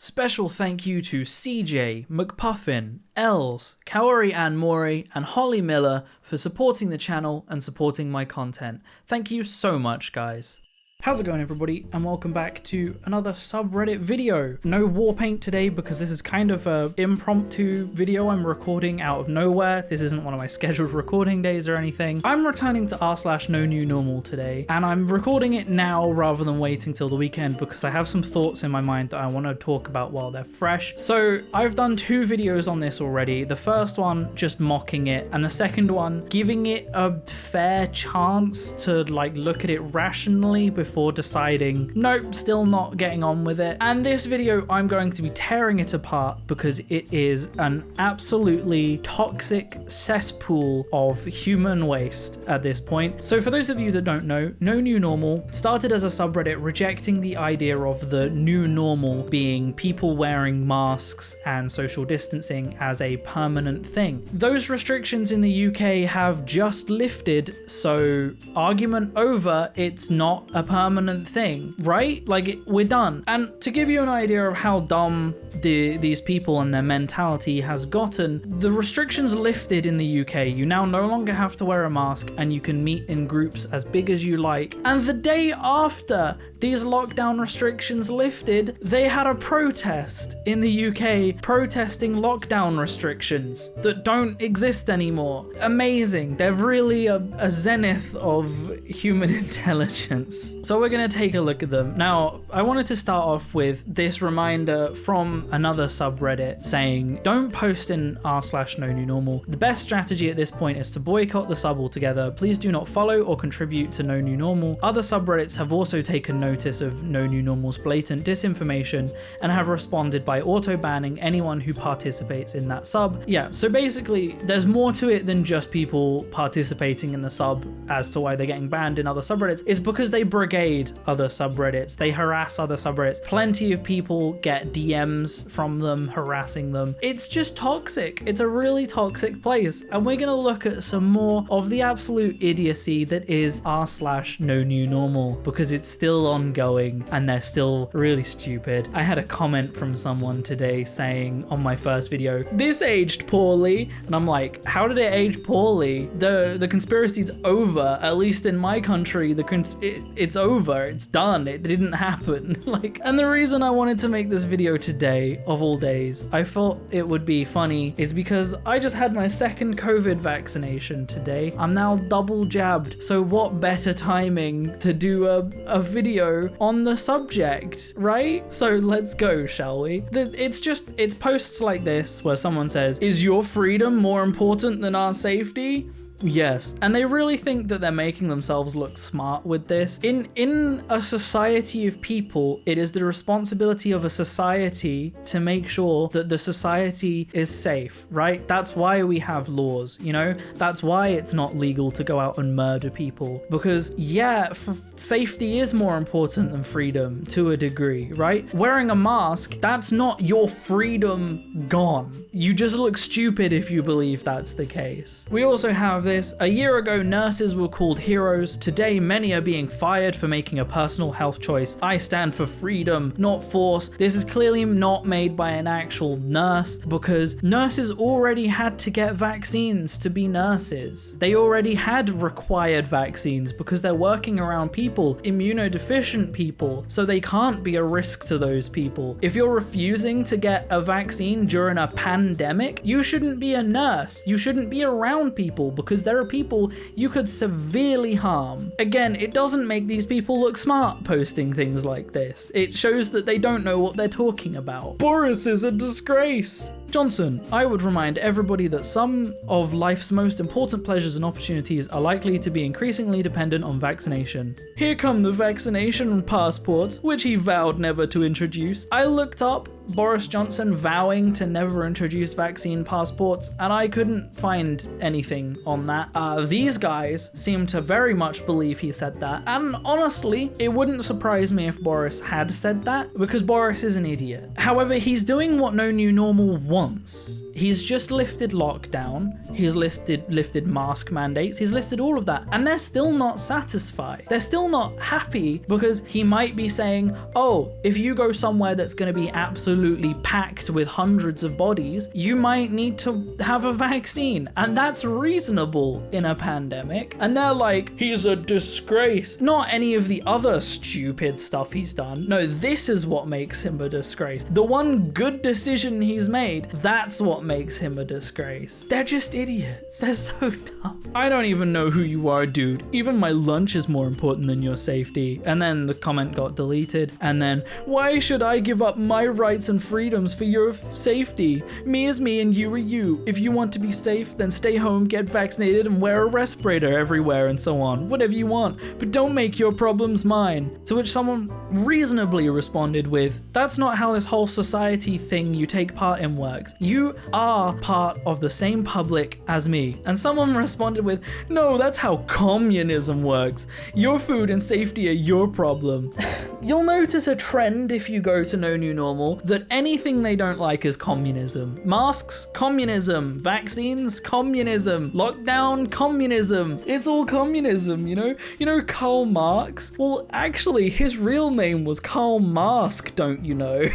Special thank you to CJ, McPuffin, Els, Kaori Ann Mori, and Holly Miller for supporting the channel and supporting my content. Thank you so much, guys. How's it going, everybody, and welcome back to another subreddit video. No war paint today because this is kind of a impromptu video I'm recording out of nowhere. This isn't one of my scheduled recording days or anything. I'm returning to r/NoNewNormal today, and I'm recording it now rather than waiting till the weekend because I have some thoughts in my mind that I want to talk about while they're fresh. So I've done 2 videos on this already. The first one just mocking it, and the second one giving it a fair chance to look at it rationally before deciding, nope, still not getting on with it. And this video, I'm going to be tearing it apart because it is an absolutely toxic cesspool of human waste at this point. So for those of you that don't know, NoNewNormal started as a subreddit rejecting the idea of the new normal being people wearing masks and social distancing as a permanent thing. Those restrictions in the UK have just lifted, so argument over, it's not a permanent thing, right? We're done. And to give you an idea of how dumb these people and their mentality has gotten, the restrictions lifted in the UK. You now no longer have to wear a mask and you can meet in groups as big as you like. And the day after these lockdown restrictions lifted, they had a protest in the UK protesting lockdown restrictions that don't exist anymore. Amazing. They're really a zenith of human intelligence. So we're going to take a look at them. Now, I wanted to start off with this reminder from another subreddit saying, don't post in r/NoNewNormal. The best strategy at this point is to boycott the sub altogether. Please do not follow or contribute to NoNewNormal. Other subreddits have also taken notice of NoNewNormal's blatant disinformation and have responded by auto-banning anyone who participates in that sub. Yeah, so basically, there's more to it than just people participating in the sub as to why they're getting banned in other subreddits. It's because they brigade other subreddits. They harass other subreddits. Plenty of people get DMs from them harassing them. It's just toxic. It's a really toxic place. And we're going to look at some more of the absolute idiocy that is r/NoNewNormal because it's still ongoing and they're still really stupid. I had a comment from someone today saying on my first video, this aged poorly. And I'm like, how did it age poorly? The conspiracy's over. At least in my country, it's over. It's done. It didn't happen. And the reason I wanted to make this video today, of all days, I thought it would be funny, is because I just had my second COVID vaccination today. I'm now double jabbed. So what better timing to do a video on the subject, right? So let's go, shall we? It's posts like this where someone says, is your freedom more important than our safety? Yes, and they really think that they're making themselves look smart with this. In a society of people, it is the responsibility of a society to make sure that the society is safe, right? That's why we have laws, you know? That's why it's not legal to go out and murder people. Because, yeah, safety is more important than freedom to a degree, right? Wearing a mask, that's not your freedom gone. You just look stupid if you believe that's the case. We also have this. A year ago, nurses were called heroes. Today, many are being fired for making a personal health choice. I stand for freedom, not force. This is clearly not made by an actual nurse because nurses already had to get vaccines to be nurses. They already had required vaccines because they're working around people, immunodeficient people, so they can't be a risk to those people. If you're refusing to get a vaccine during a pandemic, you shouldn't be a nurse. You shouldn't be around people because there are people you could severely harm. Again, it doesn't make these people look smart posting things like this. It shows that they don't know what they're talking about. Boris is a disgrace. Johnson, I would remind everybody that some of life's most important pleasures and opportunities are likely to be increasingly dependent on vaccination. Here come the vaccination passports, which he vowed never to introduce. I looked up Boris Johnson vowing to never introduce vaccine passports, and I couldn't find anything on that. These guys seem to very much believe he said that, and honestly, it wouldn't surprise me if Boris had said that, because Boris is an idiot. However, he's doing what NoNewNormal wants. He's just lifted lockdown, he's lifted mask mandates, he's listed all of that, and they're still not satisfied. They're still not happy because he might be saying, oh, if you go somewhere that's going to be absolutely absolutely packed with hundreds of bodies, you might need to have a vaccine. And that's reasonable in a pandemic. And they're like, he's a disgrace. Not any of the other stupid stuff he's done. No, this is what makes him a disgrace. The one good decision he's made, that's what makes him a disgrace. They're just idiots. They're so dumb. I don't even know who you are, dude. Even my lunch is more important than your safety. And then the comment got deleted. And then, why should I give up my rights and freedoms for your safety? Me is me and you are you. If you want to be safe, then stay home, get vaccinated, and wear a respirator everywhere and so on. Whatever you want. But don't make your problems mine. To which someone reasonably responded with, that's not how this whole society thing you take part in works. You are part of the same public as me. And someone responded with, no, that's how communism works. Your food and safety are your problem. You'll notice a trend if you go to NoNewNormal that anything they don't like is communism. Masks, communism. Vaccines, communism. Lockdown, communism. It's all communism, you know? You know Karl Marx? Well, actually, his real name was Karl Mask, don't you know?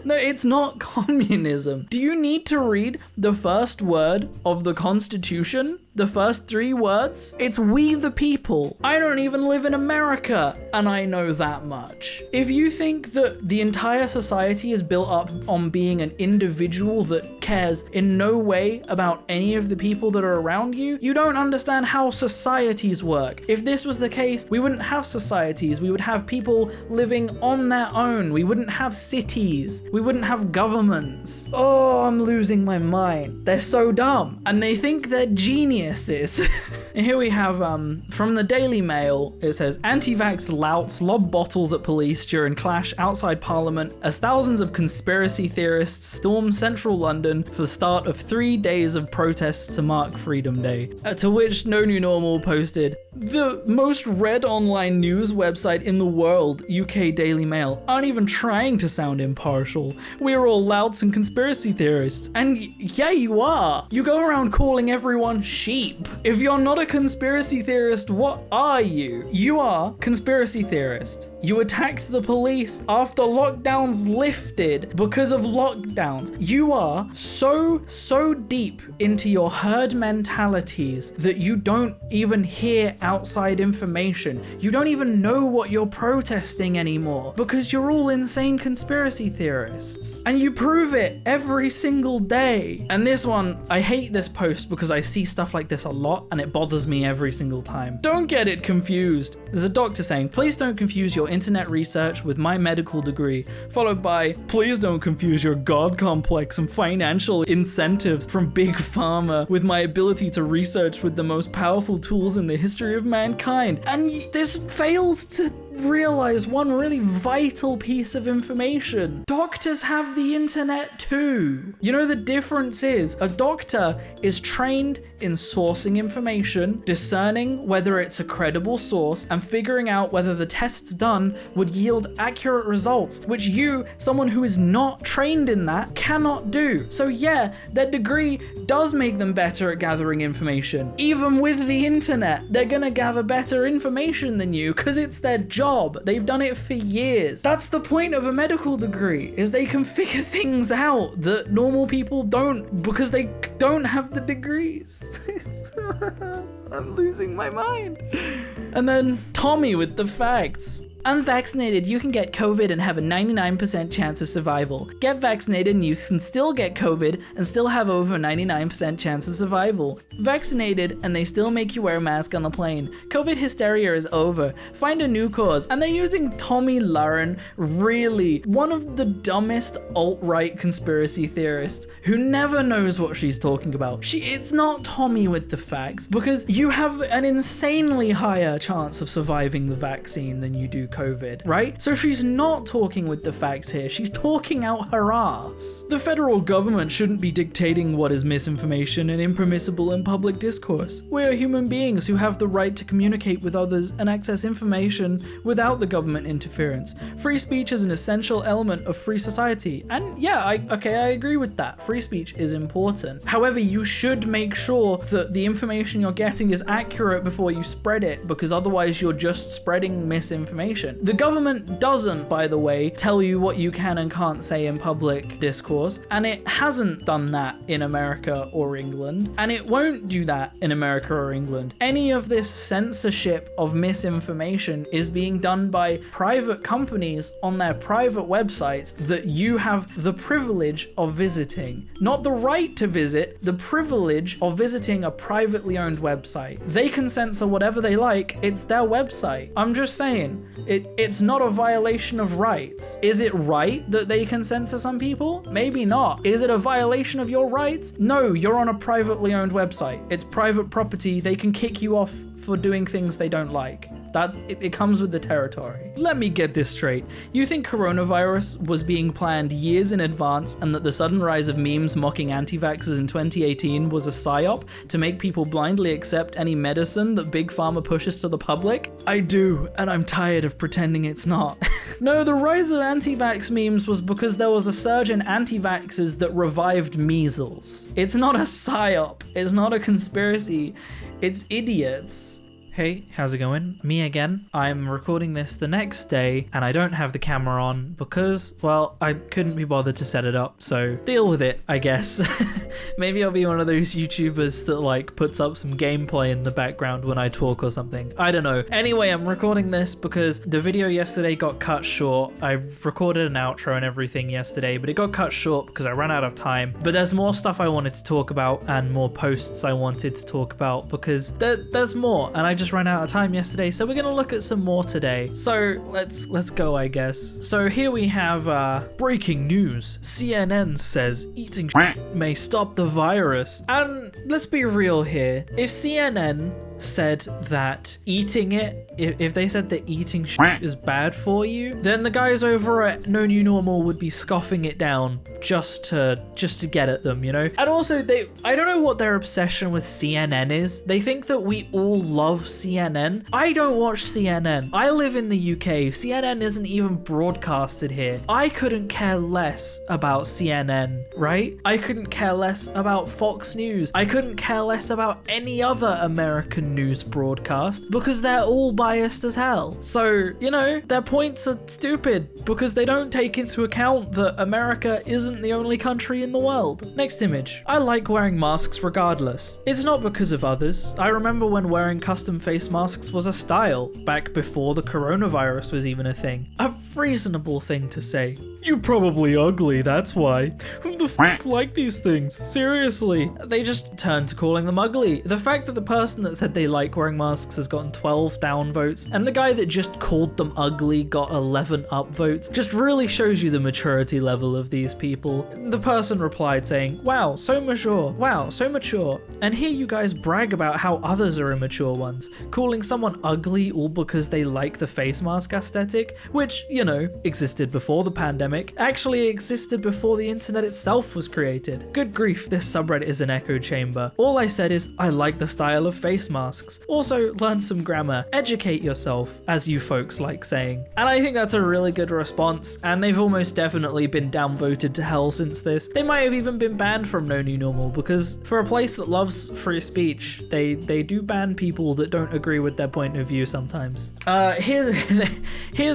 No, it's not communism. Do you need to read the first word of the Constitution? The first 3 words? It's we the people. I don't even live in America, and I know that much. If you think that the entire society is built up on being an individual that cares in no way about any of the people that are around you, you don't understand how societies work. If this was the case, we wouldn't have societies. We would have people living on their own. We wouldn't have cities. We wouldn't have governments. Oh, I'm losing my mind. They're so dumb, and they think they're geniuses. And here we have from the Daily Mail. It says, anti-vax louts lob bottles at police during clash outside Parliament as thousands of conspiracy theorists storm central London for the start of 3 days of protests to mark Freedom Day. To which NoNewNormal posted, the most read online news website in the world, UK Daily Mail, aren't even trying to sound impartial. We're all louts and conspiracy theorists. And yeah, you are. You go around calling everyone sheep. If you're not a conspiracy theorist, what are you? You are conspiracy theorists. You attacked the police after lockdowns lifted because of lockdowns. You are so deep into your herd mentalities that you don't even hear outside information. You don't even know what you're protesting anymore because you're all insane conspiracy theorists. And you prove it every single day. And this one, I hate this post because I see stuff like this a lot and it bothers me every single time. Don't get it confused. There's a doctor saying, please don't confuse your internet research with my medical degree, followed by, please don't confuse your God complex and financial incentives from Big Pharma with my ability to research with the most powerful tools in the history of mankind. And this fails to realize one really vital piece of information. Doctors have the internet too. You know, the difference is a doctor is trained in sourcing information, discerning whether it's a credible source, and figuring out whether the tests done would yield accurate results, which you, someone who is not trained in that, cannot do. So yeah, their degree does make them better at gathering information. Even with the internet, they're gonna gather better information than you because it's their job. They've done it for years. That's the point of a medical degree, is they can figure things out that normal people don't because they don't have the degrees. I'm losing my mind. And then Tommy with the facts. Unvaccinated, you can get COVID and have a 99% chance of survival. Get vaccinated and you can still get COVID and still have over 99% chance of survival. Vaccinated and they still make you wear a mask on the plane. COVID hysteria is over. Find a new cause. And they're using Tommy Lauren, really one of the dumbest alt-right conspiracy theorists who never knows what she's talking about. It's not Tommy with the facts because you have an insanely higher chance of surviving the vaccine than you do COVID, right? So she's not talking with the facts here. She's talking out her ass. The federal government shouldn't be dictating what is misinformation and impermissible in public discourse. We are human beings who have the right to communicate with others and access information without the government interference. Free speech is an essential element of free society. And yeah, I agree with that. Free speech is important. However, you should make sure that the information you're getting is accurate before you spread it, because otherwise you're just spreading misinformation. misinformation. The government doesn't, by the way, tell you what you can and can't say in public discourse, and it hasn't done that in America or England, and it won't do that in America or England. Any of this censorship of misinformation is being done by private companies on their private websites that you have the privilege of visiting. Not the right to visit, the privilege of visiting a privately owned website. They can censor whatever they like, it's their website. I'm just saying, it's not a violation of rights. Is it right that they can censor some people? Maybe not. Is it a violation of your rights? No, you're on a privately owned website. It's private property. They can kick you off for doing things they don't like. It comes with the territory. Let me get this straight. You think coronavirus was being planned years in advance and that the sudden rise of memes mocking anti-vaxxers in 2018 was a psyop to make people blindly accept any medicine that Big Pharma pushes to the public? I do, and I'm tired of pretending it's not. No, the rise of anti-vax memes was because there was a surge in anti-vaxxers that revived measles. It's not a psyop. It's not a conspiracy. It's idiots. Hey, how's it going? Me again. I'm recording this the next day and I don't have the camera on because, well, I couldn't be bothered to set it up, so deal with it, I guess. Maybe I'll be one of those YouTubers that like puts up some gameplay in the background when I talk or something. I don't know. Anyway, I'm recording this because the video yesterday got cut short. I recorded an outro and everything yesterday, but it got cut short because I ran out of time. But there's more stuff I wanted to talk about and more posts I wanted to talk about because there's more, and I just ran out of time yesterday, so we're gonna look at some more today. So let's go, I guess. So here we have breaking news. CNN says eating may stop the virus. And let's be real here. If CNN said that eating it, if they said that eating is bad for you, then the guys over at NoNewNormal would be scoffing it down just to get at them, you know? And also I don't know what their obsession with CNN is. They think that we all love CNN. I don't watch CNN. I live in the UK. CNN isn't even broadcasted here. I couldn't care less about CNN, right? I couldn't care less about Fox News. I couldn't care less about any other American news broadcast because they're all biased as hell. So, you know, their points are stupid because they don't take into account that America isn't the only country in the world. Next image. I like wearing masks regardless. It's not because of others. I remember when wearing custom face masks was a style back before the coronavirus was even a thing. A reasonable thing to say. You're probably ugly, that's why. Who the f*** like these things? Seriously. They just turned to calling them ugly. The fact that the person that said they like wearing masks has gotten 12 down votes, and the guy that just called them ugly got 11 up votes, just really shows you the maturity level of these people. The person replied saying, wow, so mature. Wow, so mature. And here you guys brag about how others are immature ones, calling someone ugly all because they like the face mask aesthetic, which, you know, existed before the pandemic. Actually existed before the internet itself was created. Good grief, this subreddit is an echo chamber. All I said is, I like the style of face masks. Also, learn some grammar. Educate yourself, as you folks like saying. And I think that's a really good response, and they've almost definitely been downvoted to hell since this. They might have even been banned from NoNewNormal, because for a place that loves free speech, they do ban people that don't agree with their point of view sometimes. Here's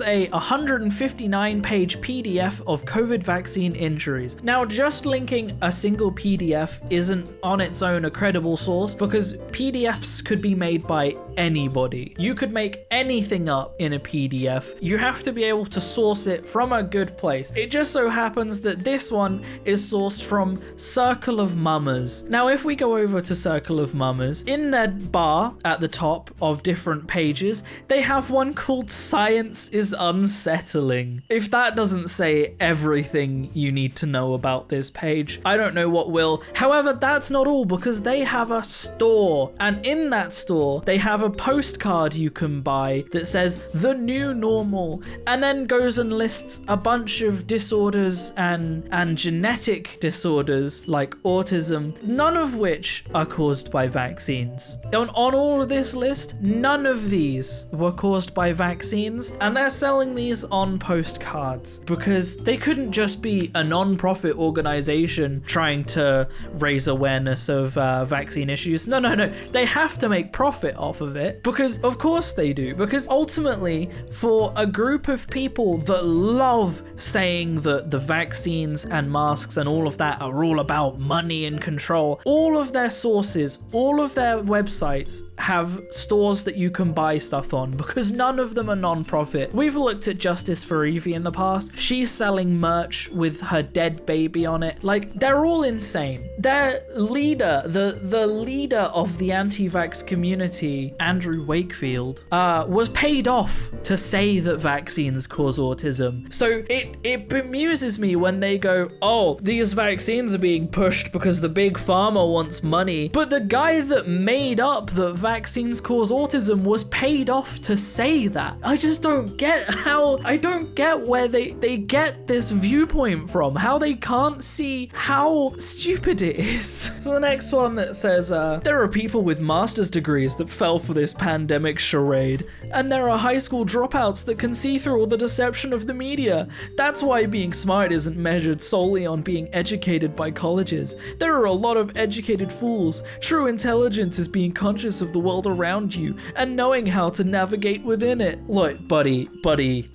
a 159-page PDF of COVID vaccine injuries. Now, just linking a single PDF isn't on its own a credible source because PDFs could be made by anybody. You could make anything up in a PDF. You have to be able to source it from a good place. It just so happens that this one is sourced from Circle of Mummers. Now, if we go over to Circle of Mummers, in their bar at the top of different pages, they have one called Science is Unsettling. If that doesn't say everything you need to know about this page, I don't know what will. However, that's not all, because they have a store, and in that store they have a postcard you can buy that says the new normal, and then goes and lists a bunch of disorders and genetic disorders like autism, none of which are caused by vaccines. On all of this list, none of these were caused by vaccines, and they're selling these on postcards because they couldn't just be a non-profit organization trying to raise awareness of vaccine issues. No. They have to make profit off of it, because of course they do, because ultimately for a group of people that love saying that the vaccines and masks and all of that are all about money and control, all of their sources, all of their websites have stores that you can buy stuff on, because none of them are non-profit. We've looked at Justice for Evie in the past. She's selling merch with her dead baby on it. Like, they're all insane. Their leader, the leader of the anti-vax community, Andrew Wakefield, was paid off to say that vaccines cause autism. So it bemuses me when they go, oh, these vaccines are being pushed because the big pharma wants money. But the guy that made up that vaccines cause autism was paid off to say that. I just don't get how, I don't get where they get this viewpoint from, how they can't see how stupid it is. So the next one that says, there are people with master's degrees that fell for this pandemic charade, and there are high school dropouts that can see through all the deception of the media. That's why being smart isn't measured solely on being educated by colleges. There are a lot of educated fools. True intelligence is being conscious of the world around you and knowing how to navigate within it. Look, buddy,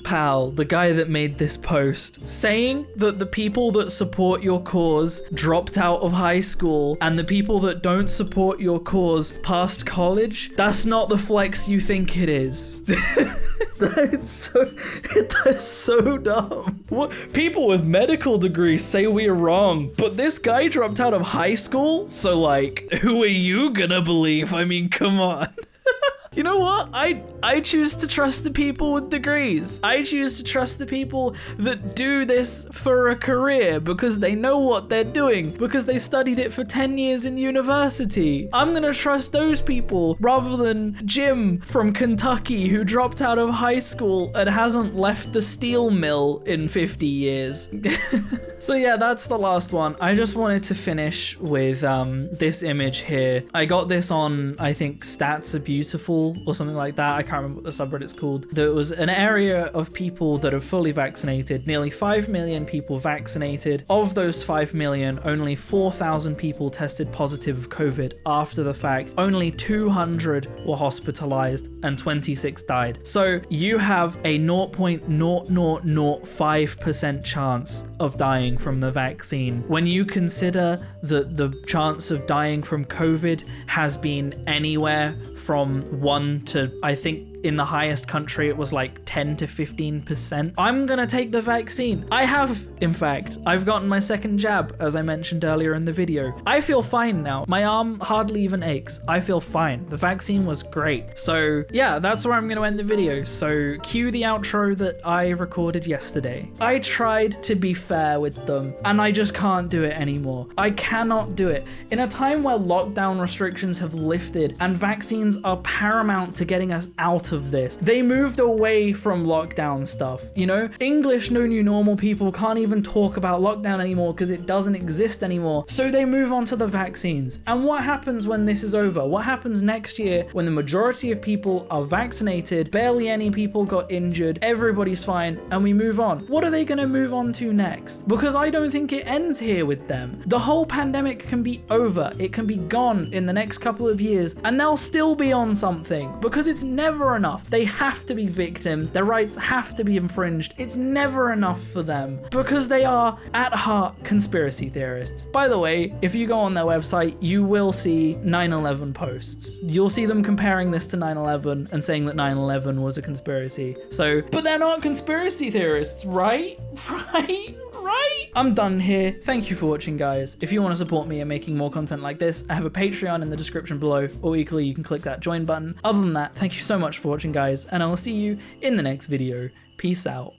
pal, the guy that made this post, saying that the people that support your cause dropped out of high school and the people that don't support your cause passed college, that's not the flex you think it is. That's so dumb. What? People with medical degrees say we're wrong, but this guy dropped out of high school? So like, who are you gonna believe? I mean, come on. You know what? I choose to trust the people with degrees. I choose to trust the people that do this for a career because they know what they're doing, because they studied it for 10 years in university. I'm gonna trust those people rather than Jim from Kentucky who dropped out of high school and hasn't left the steel mill in 50 years. So yeah, that's the last one. I just wanted to finish with this image here. I got this on, I think, Stats Are Beautiful or something like that. I can't remember what the subreddit's called. There was an area of people that are fully vaccinated, nearly 5 million people vaccinated. Of those 5 million, only 4,000 people tested positive of COVID after the fact. Only 200 were hospitalized and 26 died. So you have a 0.0005% chance of dying from the vaccine. When you consider that the chance of dying from COVID has been anywhere from 1 to, I think, in the highest country, it was like 10 to 15%. I'm gonna take the vaccine. I have, in fact. I've gotten my second jab, as I mentioned earlier in the video. I feel fine now. My arm hardly even aches. I feel fine. The vaccine was great. So yeah, that's where I'm gonna end the video. So cue the outro that I recorded yesterday. I tried to be fair with them, and I just can't do it anymore. I cannot do it. In a time where lockdown restrictions have lifted and vaccines are paramount to getting us out of this, they moved away from lockdown stuff. You know, English NoNewNormal people can't even talk about lockdown anymore because it doesn't exist anymore. So they move on to the vaccines. And what happens when this is over? What happens next year when the majority of people are vaccinated, barely any people got injured, everybody's fine, and we move on? What are they going to move on to next? Because I don't think it ends here with them. The whole pandemic can be over. It can be gone in the next couple of years, and they'll still be on something because it's never enough. They have to be victims. Their rights have to be infringed. It's never enough for them because they are, at heart, conspiracy theorists. By the way, if you go on their website, you will see 9/11 posts. You'll see them comparing this to 9/11 and saying that 9/11 was a conspiracy. So, but they're not conspiracy theorists, right? Right? I'm done here. Thank you for watching, guys. If you want to support me in making more content like this, I have a Patreon in the description below, or equally you can click that join button. Other than that, thank you so much for watching, guys, and I will see you in the next video. Peace out.